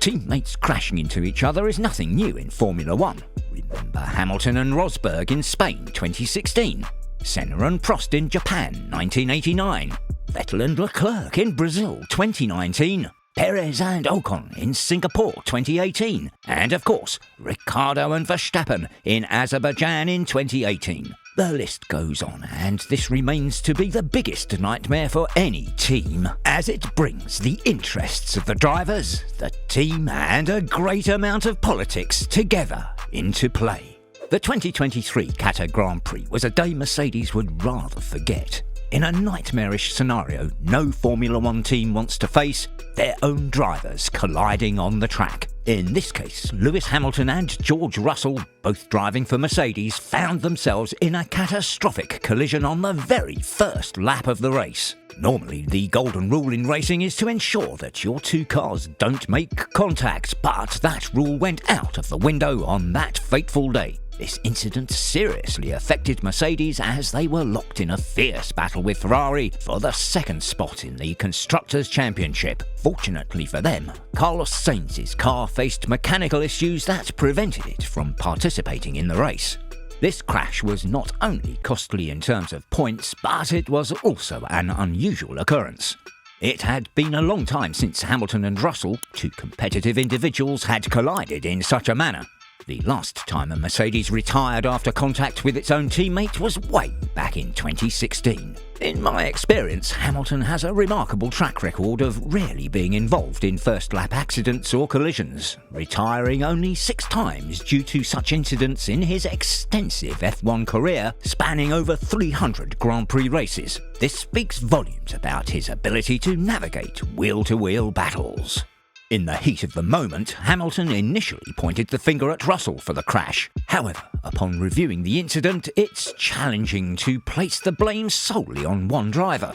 Teammates crashing into each other is nothing new in Formula 1. Remember Hamilton and Rosberg in Spain 2016, Senna and Prost in Japan 1989, Vettel and Leclerc in Brazil 2019, Perez and Ocon in Singapore 2018, and of course, Ricciardo and Verstappen in Azerbaijan in 2018. The list goes on, and this remains to be the biggest nightmare for any team, as it brings the interests of the drivers, the team, and a great amount of politics together into play. The 2023 Qatar Grand Prix was a day Mercedes would rather forget. In a nightmarish scenario no Formula 1 team wants to face, their own drivers colliding on the track. In this case, Lewis Hamilton and George Russell, both driving for Mercedes, found themselves in a catastrophic collision on the very first lap of the race. Normally, the golden rule in racing is to ensure that your two cars don't make contact, but that rule went out of the window on that fateful day. This incident seriously affected Mercedes as they were locked in a fierce battle with Ferrari for the second spot in the Constructors' Championship. Fortunately for them, Carlos Sainz's car faced mechanical issues that prevented it from participating in the race. This crash was not only costly in terms of points, but it was also an unusual occurrence. It had been a long time since Hamilton and Russell, two competitive individuals, had collided in such a manner. The last time a Mercedes retired after contact with its own teammate was way back in 2016. In my experience, Hamilton has a remarkable track record of rarely being involved in first-lap accidents or collisions, retiring only 6 times due to such incidents in his extensive F1 career spanning over 300 Grand Prix races. This speaks volumes about his ability to navigate wheel-to-wheel battles. In the heat of the moment, Hamilton initially pointed the finger at Russell for the crash. However, upon reviewing the incident, it's challenging to place the blame solely on one driver.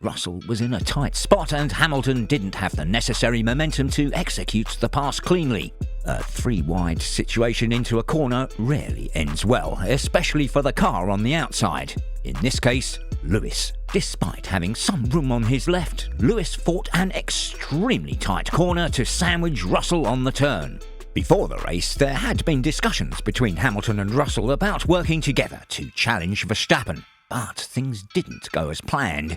Russell was in a tight spot and Hamilton didn't have the necessary momentum to execute the pass cleanly. A 3-wide situation into a corner rarely ends well, especially for the car on the outside. In this case, Lewis. Despite having some room on his left, Lewis fought an extremely tight corner to sandwich Russell on the turn. Before the race, there had been discussions between Hamilton and Russell about working together to challenge Verstappen, but things didn't go as planned.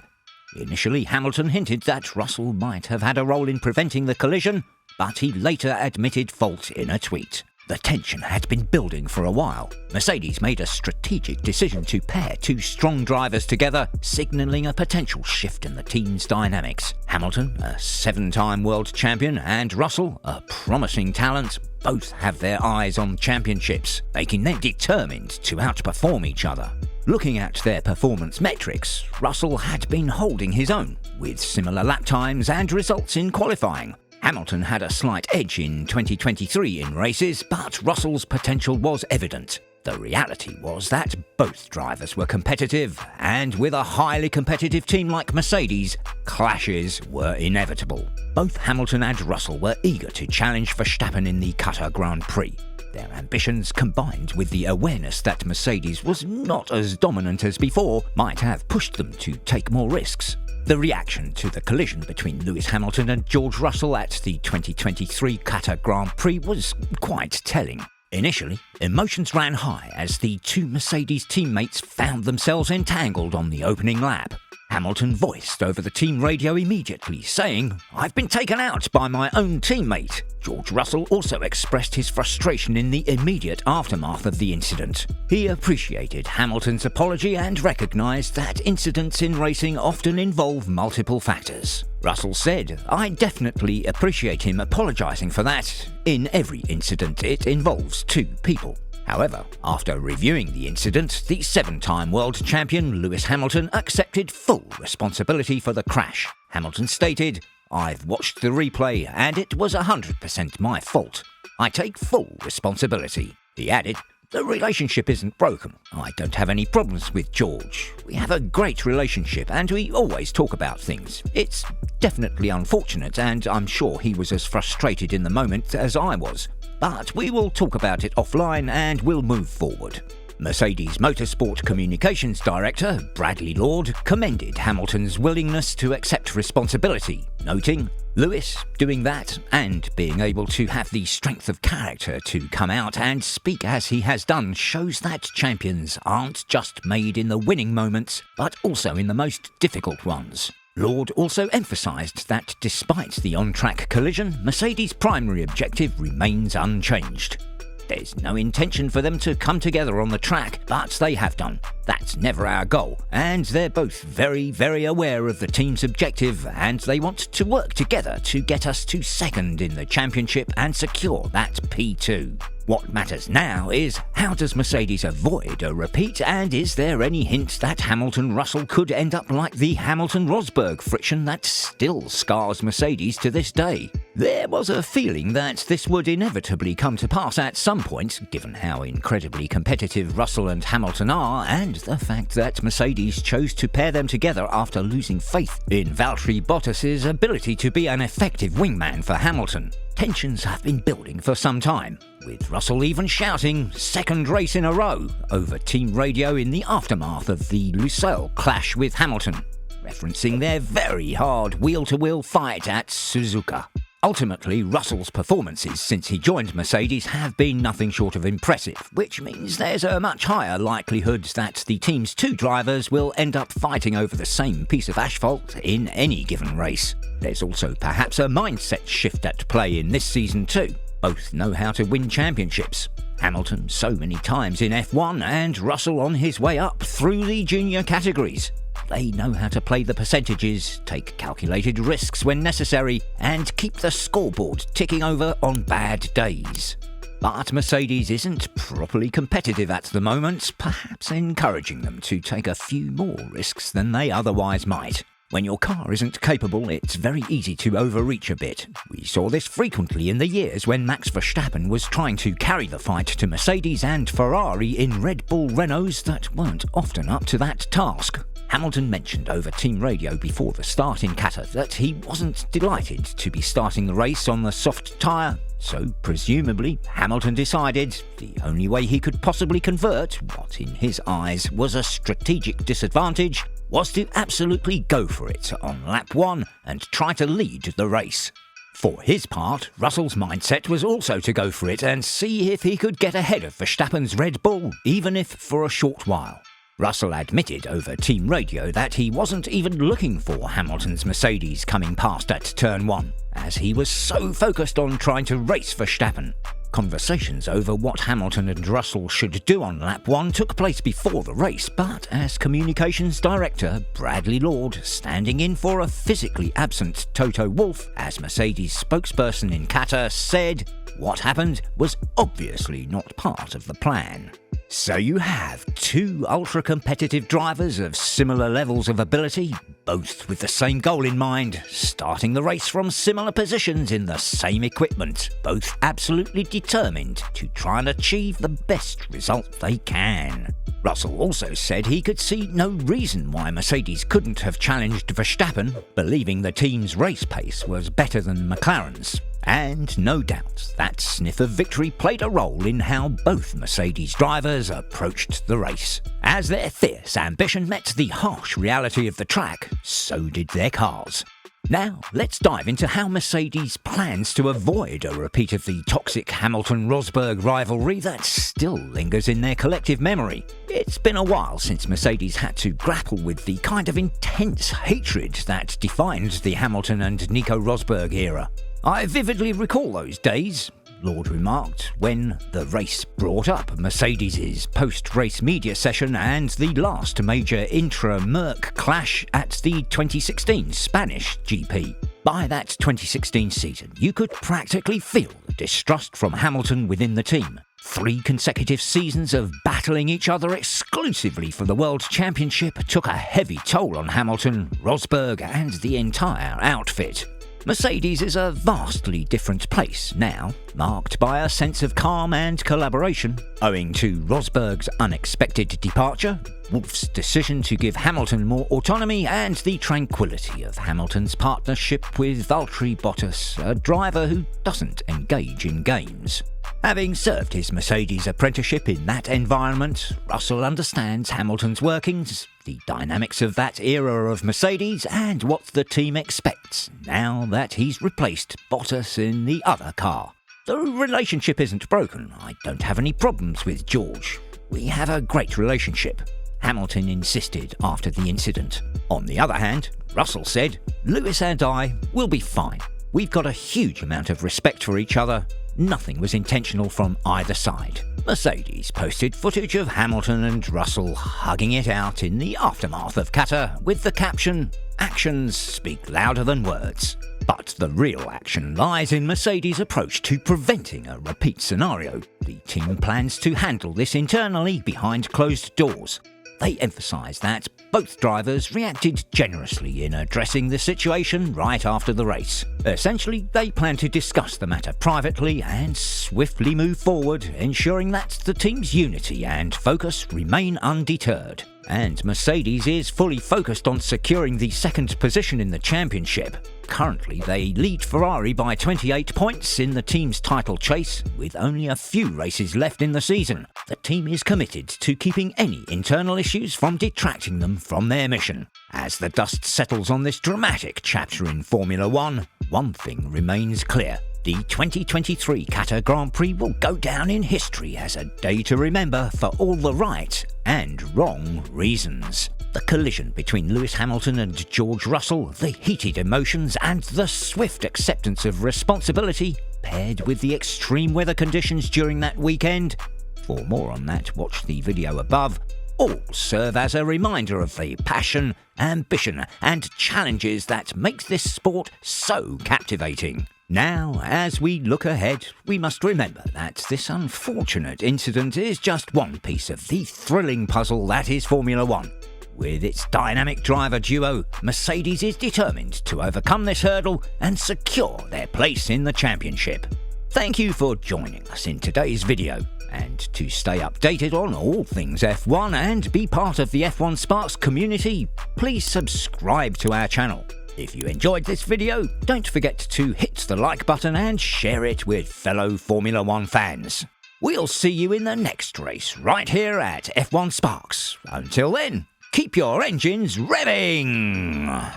Initially, Hamilton hinted that Russell might have had a role in preventing the collision, but he later admitted fault in a tweet. The tension had been building for a while. Mercedes made a strategic decision to pair two strong drivers together, signalling a potential shift in the team's dynamics. Hamilton, a 7-time world champion, and Russell, a promising talent, both have their eyes on championships, making them determined to outperform each other. Looking at their performance metrics, Russell had been holding his own, with similar lap times and results in qualifying. Hamilton had a slight edge in 2023 in races, but Russell's potential was evident. The reality was that both drivers were competitive, and with a highly competitive team like Mercedes, clashes were inevitable. Both Hamilton and Russell were eager to challenge Verstappen in the Qatar Grand Prix. Their ambitions, combined with the awareness that Mercedes was not as dominant as before, might have pushed them to take more risks. The reaction to the collision between Lewis Hamilton and George Russell at the 2023 Qatar Grand Prix was quite telling. Initially, emotions ran high as the two Mercedes teammates found themselves entangled on the opening lap. Hamilton voiced over the team radio immediately, saying, "I've been taken out by my own teammate." George Russell also expressed his frustration in the immediate aftermath of the incident. He appreciated Hamilton's apology and recognised that incidents in racing often involve multiple factors. Russell said, "I definitely appreciate him apologising for that. In every incident, it involves two people." However, after reviewing the incident, the 7-time world champion Lewis Hamilton accepted full responsibility for the crash. Hamilton stated, "I've watched the replay and it was 100% my fault. I take full responsibility." He added, "The relationship isn't broken. I don't have any problems with George. We have a great relationship and we always talk about things. It's definitely unfortunate and I'm sure he was as frustrated in the moment as I was. But we will talk about it offline and we'll move forward." Mercedes Motorsport Communications Director Bradley Lord commended Hamilton's willingness to accept responsibility, noting, Lewis doing that and being able to have the strength of character to come out and speak as he has done shows that champions aren't just made in the winning moments, but also in the most difficult ones. Lord also emphasised that despite the on-track collision, Mercedes' primary objective remains unchanged. There's no intention for them to come together on the track, but they have done. That's never our goal, and they're both very, very aware of the team's objective, and they want to work together to get us to second in the championship and secure that P2. What matters now is, how does Mercedes avoid a repeat, and is there any hint that Hamilton-Russell could end up like the Hamilton-Rosberg friction that still scars Mercedes to this day? There was a feeling that this would inevitably come to pass at some point, given how incredibly competitive Russell and Hamilton are, and the fact that Mercedes chose to pair them together after losing faith in Valtteri Bottas's ability to be an effective wingman for Hamilton. Tensions have been building for some time, with Russell even shouting "second race in a row" over team radio in the aftermath of the Russel clash with Hamilton, referencing their very hard wheel-to-wheel fight at Suzuka. Ultimately, Russell's performances since he joined Mercedes have been nothing short of impressive, which means there's a much higher likelihood that the team's two drivers will end up fighting over the same piece of asphalt in any given race. There's also perhaps a mindset shift at play in this season too. Both know how to win championships. Hamilton so many times in F1 and Russell on his way up through the junior categories. They know how to play the percentages, take calculated risks when necessary, and keep the scoreboard ticking over on bad days. But Mercedes isn't properly competitive at the moment, perhaps encouraging them to take a few more risks than they otherwise might. When your car isn't capable, it's very easy to overreach a bit. We saw this frequently in the years when Max Verstappen was trying to carry the fight to Mercedes and Ferrari in Red Bull Renaults that weren't often up to that task. Hamilton mentioned over team radio before the start in Qatar that he wasn't delighted to be starting the race on the soft tyre, so presumably Hamilton decided the only way he could possibly convert what in his eyes was a strategic disadvantage was to absolutely go for it on lap 1 and try to lead the race. For his part, Russell's mindset was also to go for it and see if he could get ahead of Verstappen's Red Bull, even if for a short while. Russell admitted over team radio that he wasn't even looking for Hamilton's Mercedes coming past at turn 1, as he was so focused on trying to race Verstappen. Conversations over what Hamilton and Russell should do on lap 1 took place before the race, but as communications director Bradley Lord, standing in for a physically absent Toto Wolff as Mercedes spokesperson in Qatar, said, "What happened was obviously not part of the plan." So you have two ultra-competitive drivers of similar levels of ability, both with the same goal in mind, starting the race from similar positions in the same equipment, both absolutely determined to try and achieve the best result they can. Russell also said he could see no reason why Mercedes couldn't have challenged Verstappen, believing the team's race pace was better than McLaren's. And no doubt that sniff of victory played a role in how both Mercedes drivers approached the race. As their fierce ambition met the harsh reality of the track, so did their cars. Now, let's dive into how Mercedes plans to avoid a repeat of the toxic Hamilton-Rosberg rivalry that still lingers in their collective memory. It's been a while since Mercedes had to grapple with the kind of intense hatred that defined the Hamilton and Nico Rosberg era. "I vividly recall those days," Lord remarked, when the race brought up Mercedes' post-race media session and the last major intra-Merc clash at the 2016 Spanish GP. By that 2016 season, you could practically feel the distrust from Hamilton within the team. 3 consecutive seasons of battling each other exclusively for the World Championship took a heavy toll on Hamilton, Rosberg and the entire outfit. Mercedes is a vastly different place now, marked by a sense of calm and collaboration, owing to Rosberg's unexpected departure, Wolff's decision to give Hamilton more autonomy, and the tranquility of Hamilton's partnership with Valtteri Bottas, a driver who doesn't engage in games. Having served his Mercedes apprenticeship in that environment, Russell understands Hamilton's workings, the dynamics of that era of Mercedes, and what the team expects now that he's replaced Bottas in the other car. The relationship isn't broken. I don't have any problems with George. We have a great relationship, Hamilton insisted after the incident. On the other hand, Russell said, "Lewis and I will be fine. We've got a huge amount of respect for each other. Nothing was intentional from either side." Mercedes posted footage of Hamilton and Russell hugging it out in the aftermath of Qatar with the caption, "Actions speak louder than words." But the real action lies in Mercedes' approach to preventing a repeat scenario. The team plans to handle this internally behind closed doors. They emphasise that both drivers reacted generously in addressing the situation right after the race. Essentially, they plan to discuss the matter privately and swiftly move forward, ensuring that the team's unity and focus remain undeterred. And Mercedes is fully focused on securing the second position in the championship. Currently, they lead Ferrari by 28 points in the team's title chase, with only a few races left in the season. The team is committed to keeping any internal issues from detracting them from their mission. As the dust settles on this dramatic chapter in Formula One, one thing remains clear. The 2023 Qatar Grand Prix will go down in history as a day to remember for all the right and wrong reasons. The collision between Lewis Hamilton and George Russell, the heated emotions and the swift acceptance of responsibility, paired with the extreme weather conditions during that weekend. For more on that, watch the video above. All serve as a reminder of the passion, ambition and challenges that make this sport so captivating. Now, as we look ahead, we must remember that this unfortunate incident is just one piece of the thrilling puzzle that is Formula One. With its dynamic driver duo, Mercedes is determined to overcome this hurdle and secure their place in the championship. Thank you for joining us in today's video. And to stay updated on all things F1 and be part of the F1 Sparks community, please subscribe to our channel. If you enjoyed this video, don't forget to hit the like button and share it with fellow Formula One fans. We'll see you in the next race right here at F1 Sparks. Until then, keep your engines revving!